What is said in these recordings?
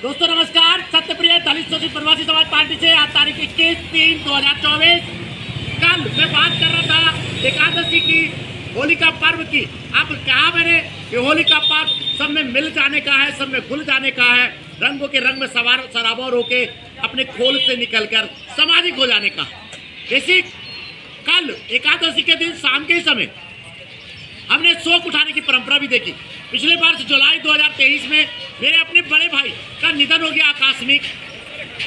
दोस्तों नमस्कार। सत्यप्रिय दलित शोषित प्रवासी समाज पार्टी से आज तारीख 21/3/2024 कल मैं बात कर रहा था एकादशी की, होलिका पर्व की। अब कहा मैंने कि होलिका पर्व सब में मिल जाने का है, सब में घुल जाने का है, रंगों के रंग में सराबोर होके अपने खोल से निकलकर सामाजिक हो जाने का। जैसे कल एकादशी के दिन शाम के समय हमने शोक उठाने की परंपरा भी देखी। पिछले वर्ष जुलाई 2023 में मेरे अपने बड़े भाई का निधन हो गया आकस्मिक।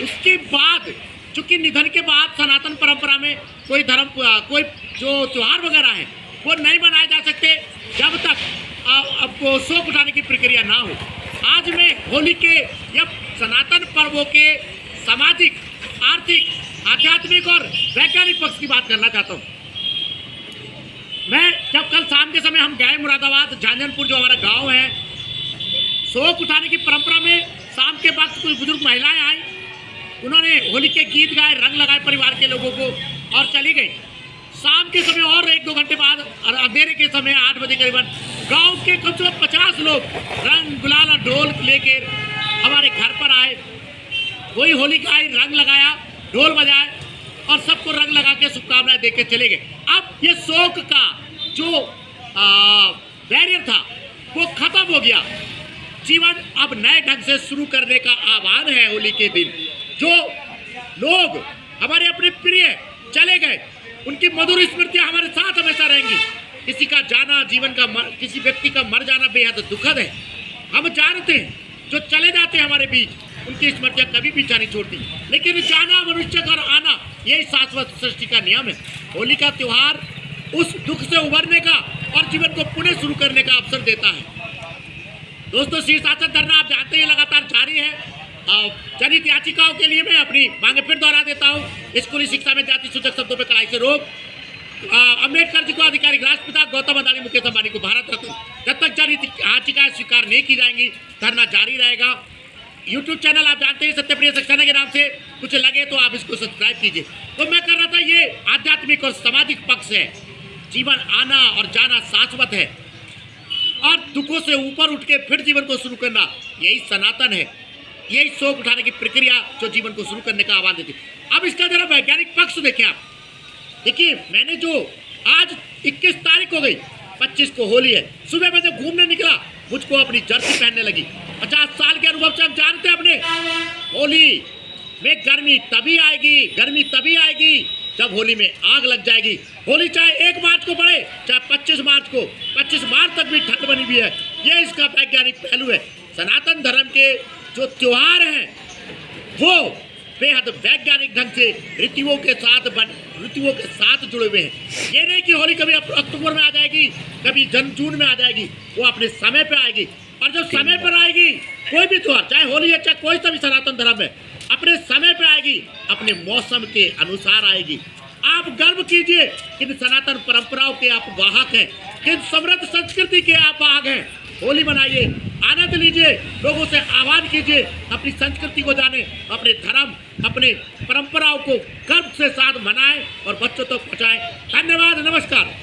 उसके बाद चूंकि निधन के बाद सनातन परंपरा में कोई जो त्यौहार वगैरह है वो नहीं मनाए जा सकते जब तक अब वो शोक उठाने की प्रक्रिया ना हो। आज मैं होली के या सनातन पर्वों के सामाजिक, आर्थिक, आध्यात्मिक और वैज्ञानिक पक्ष की बात करना चाहता हूँ। मैं जब कल शाम के समय हम गए मुरादाबाद झांझनपुर जो हमारा गांव है, शोक उठाने की परंपरा में शाम के वक्त कुछ बुजुर्ग महिलाएं आई, उन्होंने होली के गीत गाए, रंग लगाए परिवार के लोगों को और चली गई। शाम के समय और 1-2 घंटे बाद अंधेरे के समय 8 बजे करीबन गांव के कम से कम 50 लोग रंग गुलाल और ढोल लेकर हमारे घर पर आए। वही होली गाई, रंग लगाया, ढोल बजाए और सबको रंग लगा के शुभकामनाएं देके चले गए। अब ये शोक का जो बैरियर था वो खत्म हो गया। जीवन अब नए ढंग से शुरू करने का आह्वान है। होली के दिन जो लोग हमारे अपने प्रिय चले गए, उनकी मधुर स्मृतियां हमारे साथ हमेशा रहेंगी। किसी का जाना, जीवन का किसी व्यक्ति का मर जाना बेहद दुखद है। हम जानते हैं जो चले जाते हैं हमारे बीच, उनकी स्मृतियां कभी पीछा नहीं छोड़ती, लेकिन जाना मनुष्य का और आना यही शाश्वत सृष्टि का नियम है। होली का त्योहार उस दुख से उबरने का और जीवन को पुनः शुरू करने का अवसर देता है। दोस्तों, शीर्षासन धरना आप जानते हैं लगातार जारी है। जनहित याचिकाओं के लिए मैं अपनी मांगे फिर दोहरा देता हूँ। स्कूली शिक्षा में जाति सूचक शब्दों पर कड़ाई से रोक, अम्बेडकर जी को आधिकारिक राष्ट्रपिता, गौतम अदानी, मुकेश अंबानी को भारत रत्न, जब तक जनहित याचिकाएं स्वीकार नहीं की जाएंगी धरना जारी रहेगा। यूट्यूब चैनल आप जानते हैं सत्यप्रिय सक्सेना के नाम से, कुछ लगे तो आप इसको सब्सक्राइब कीजिए। तो मैं कर रहा था, ये आध्यात्मिक और सामाजिक पक्ष है। जीवन आना और जाना शाश्वत है और दुखों से ऊपर उठ के फिर जीवन को शुरू करना यही सनातन है। यही शोक उठाने की प्रक्रिया जो जीवन को शुरू करने का आह्वान देती। अब इसका जरा वैज्ञानिक पक्ष देखें आप। देखिए, मैंने जो आज 21 तारीख हो गई, 25 को होली है, सुबह मैं जब घूमने निकला मुझको अपनी जर्सी पहनने लगी। 50 साल के अनुभव से हम जानते हैं अपने, होली में गर्मी तभी आएगी जब होली में आग लग जाएगी। होली चाहे 1 मार्च को पड़े, चाहे 25 मार्च को, 25 मार्च तक भी ठंड बनी हुई है। ये इसका वैज्ञानिक पहलू है। सनातन धर्म के जो त्योहार हैं वो बेहद वैज्ञानिक ढंग से ऋतुओं के साथ जुड़े हुए हैं। ये नहीं कि होली कभी अक्टूबर में आ जाएगी, कभी जून में आ जाएगी, वो अपने समय पे आएगी। और जब समय पर आएगी कोई भी त्योहार, चाहे होली है चाहे कोई सा भी सनातन धर्म है, अपने समय पे आएगी, अपने मौसम के अनुसार आएगी। आप गर्व कीजिए किन सनातन परंपराओं के आप वाहक हैं, किन समृद्ध संस्कृति के आप वाहक हैं। होली मनाइए, आनंद लीजिए, लोगों से आह्वान कीजिए अपनी संस्कृति को जाने, अपने धर्म, अपने परंपराओं को गर्व से साथ मनाएं और बच्चों तक पहुंचाएं। धन्यवाद, नमस्कार।